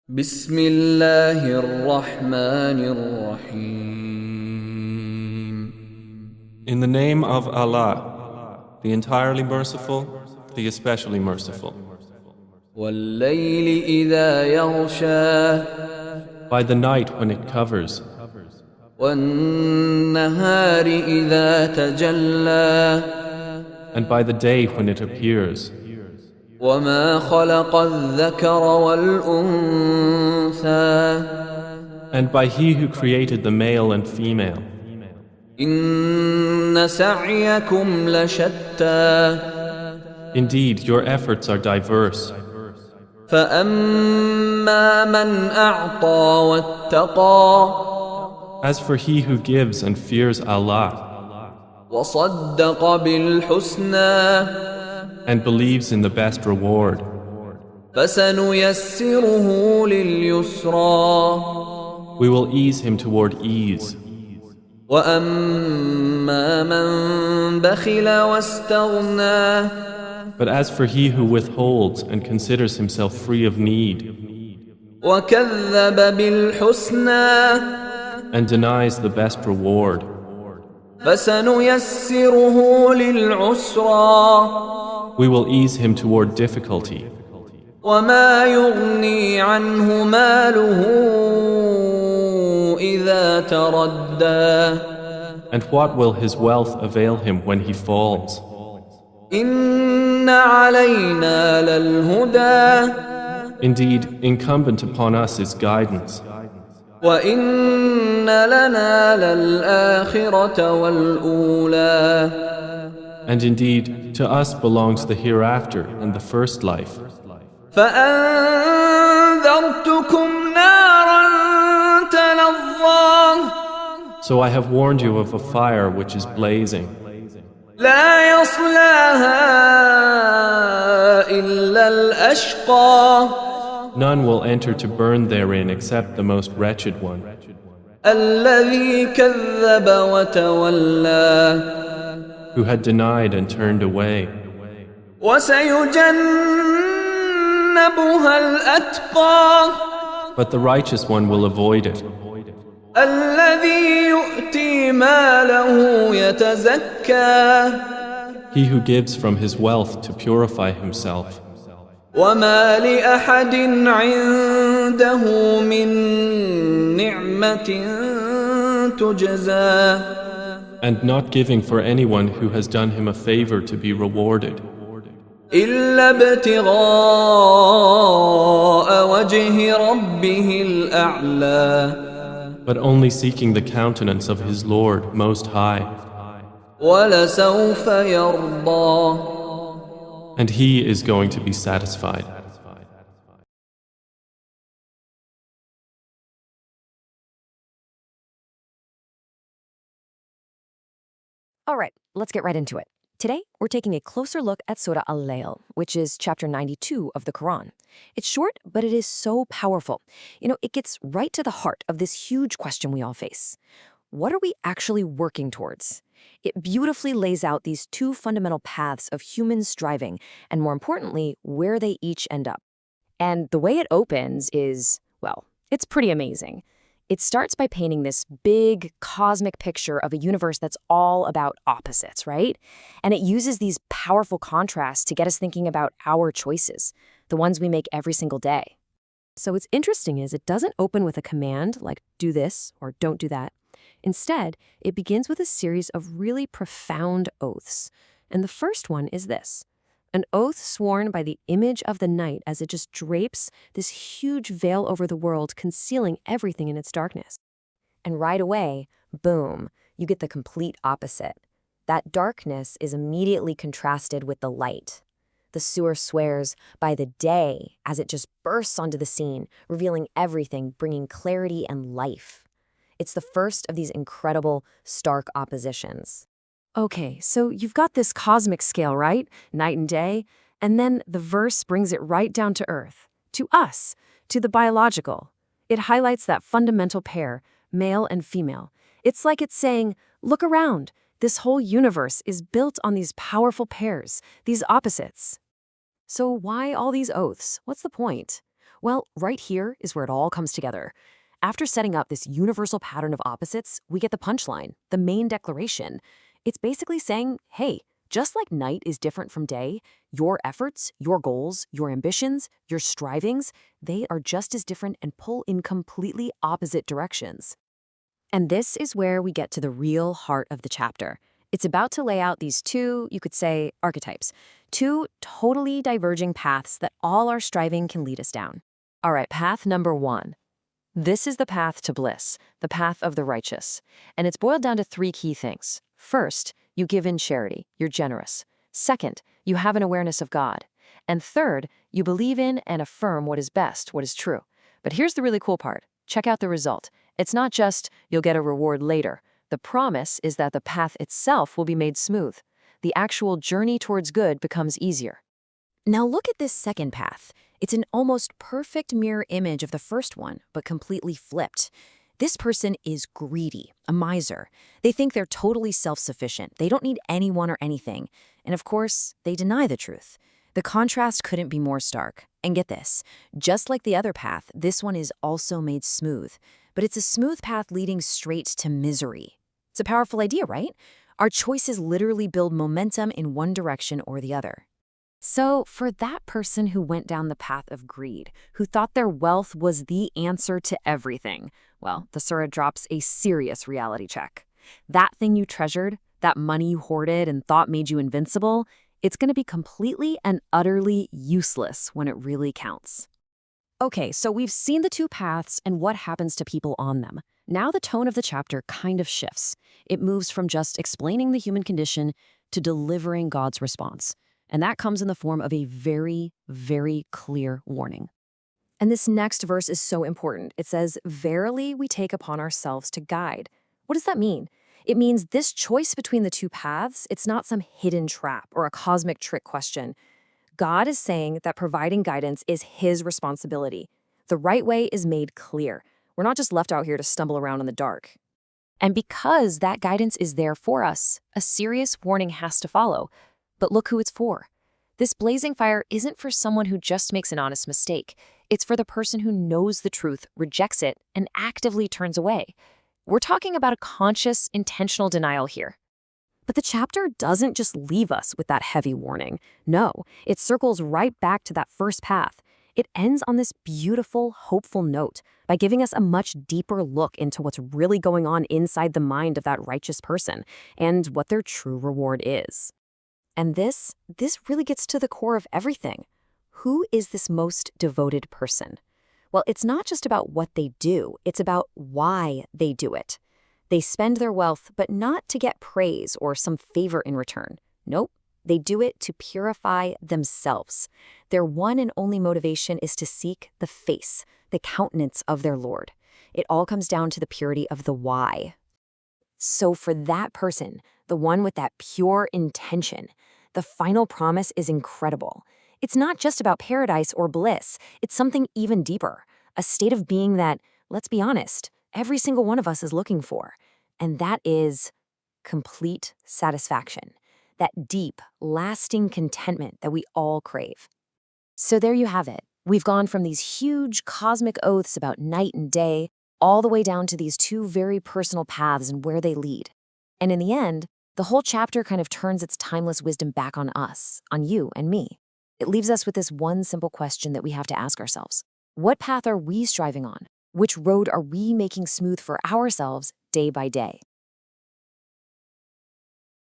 بسم الله الرحمن الرحيم. In the name of Allah, the entirely merciful, the especially merciful. والليل إذا يغشى By the night when it covers, والنهار إذا تجلى and by the day when it appears, وما خلق الذكر والأنثى and by He who created the male and female. إن سعيكم لشتى Indeed, your efforts are diverse. فأما من أعطى واتقى As for he who gives and fears Allah, وصدق بالحسنى and believes in the best reward, فسنيسره لليسرى we will ease him toward ease. وأما من بخل واستغنى But as for he who withholds and considers himself free of need, وكذب بالحسنى and denies the best reward, فسنيسره للعسرى we will ease him toward difficulty. وما يغني عنه ماله إذا تردى And what will his wealth avail him when he falls? إن علينا للهدى Indeed, incumbent upon us is guidance, وإن لنا للآخرة والأولى and indeed, to us belongs the hereafter and the first life. فأنذرتكم نارا تلظى So I have warned you of a fire which is blazing. لا يصلاها إلا الأشقى None will enter to burn therein except the most wretched one, الذي كذب وتولى who had denied and turned away. وسيجنبها الأتقى But the righteous one will avoid it, الذي يؤتي ماله يتزكى he who gives from his wealth to purify himself. وما لأحد عنده من نعمة تجزى And not giving for anyone who has done him a favor to be rewarded, إلا ابتغاء وجه ربه الأعلى but only seeking the countenance of his Lord Most High. ولسوف يرضى And he is going to be satisfied. All right, let's get right into it. Today, we're taking a closer look at Surah Al-Lail, which is chapter 92 of the Quran. It's short, but it is so powerful. It gets right to the heart of this huge question we all face. What are we actually working towards? It beautifully lays out these two fundamental paths of human striving, and more importantly, where they each end up. And the way it opens is, well, it's pretty amazing. It starts by painting this big, cosmic picture of a universe that's all about opposites, right? And it uses these powerful contrasts to get us thinking about our choices, the ones we make every single day. So what's interesting is it doesn't open with a command like do this or don't do that. Instead, it begins with a series of really profound oaths. And the first one is this: an oath sworn by the image of the night as it just drapes this huge veil over the world, concealing everything in its darkness. And right away, boom, you get the complete opposite. That darkness is immediately contrasted with the light. The surah swears by the day as it just bursts onto the scene, revealing everything, bringing clarity and life. It's the first of these incredible, stark oppositions. Okay, so you've got this cosmic scale, right? Night and day. And then the verse brings it right down to earth, to us, to the biological. It highlights that fundamental pair, male and female. It's like it's saying, look around. This whole universe is built on these powerful pairs, these opposites. So why all these oaths? What's the point? Well, right here is where it all comes together. After setting up this universal pattern of opposites, we get the punchline, the main declaration. It's basically saying, hey, just like night is different from day, your efforts, your goals, your ambitions, your strivings, they are just as different and pull in completely opposite directions. And this is where we get to the real heart of the chapter. It's about to lay out these two, you could say, archetypes, two totally diverging paths that all our striving can lead us down. All right, path number 1. This is the path to bliss, the path of the righteous. And it's boiled down to 3 key things. First, you give in charity, you're generous. Second, you have an awareness of God. And third, you believe in and affirm what is best, what is true. But here's the really cool part. Check out the result. It's not just you'll get a reward later. The promise is that the path itself will be made smooth. The actual journey towards good becomes easier. Now look at this second path. It's an almost perfect mirror image of the first one, but completely flipped. This person is greedy, a miser. They think they're totally self-sufficient. They don't need anyone or anything. And of course, they deny the truth. The contrast couldn't be more stark. And get this, just like the other path, this one is also made smooth. But it's a smooth path leading straight to misery. It's a powerful idea, right? Our choices literally build momentum in one direction or the other. So for that person who went down the path of greed, who thought their wealth was the answer to everything, well, the surah drops a serious reality check. That thing you treasured, that money you hoarded and thought made you invincible, it's going to be completely and utterly useless when it really counts. Okay, so we've seen the two paths and what happens to people on them. Now the tone of the chapter kind of shifts. It moves from just explaining the human condition to delivering God's response. And that comes in the form of a very, very clear warning. And this next verse is so important. It says, "Verily we take upon ourselves to guide." What does that mean? It means this choice between the two paths, it's not some hidden trap or a cosmic trick question. God is saying that providing guidance is His responsibility. The right way is made clear. We're not just left out here to stumble around in the dark. And because that guidance is there for us, a serious warning has to follow. But look who it's for. This blazing fire isn't for someone who just makes an honest mistake. It's for the person who knows the truth, rejects it, and actively turns away. We're talking about a conscious, intentional denial here. But the chapter doesn't just leave us with that heavy warning. No, it circles right back to that first path. It ends on this beautiful, hopeful note by giving us a much deeper look into what's really going on inside the mind of that righteous person and what their true reward is. And this really gets to the core of everything. Who is this most devoted person? Well, it's not just about what they do, it's about why they do it. They spend their wealth, but not to get praise or some favor in return. Nope, they do it to purify themselves. Their one and only motivation is to seek the face, the countenance of their Lord. It all comes down to the purity of the why. So for that person, the one with that pure intention, the final promise is incredible. It's not just about paradise or bliss. It's something even deeper, a state of being that, let's be honest, every single one of us is looking for. And that is complete satisfaction, that deep, lasting contentment that we all crave. So there you have it. We've gone from these huge cosmic oaths about night and day, all the way down to these two very personal paths and where they lead. And in the end, the whole chapter kind of turns its timeless wisdom back on us, on you and me. It leaves us with this one simple question that we have to ask ourselves. What path are we striving on? Which road are we making smooth for ourselves day by day?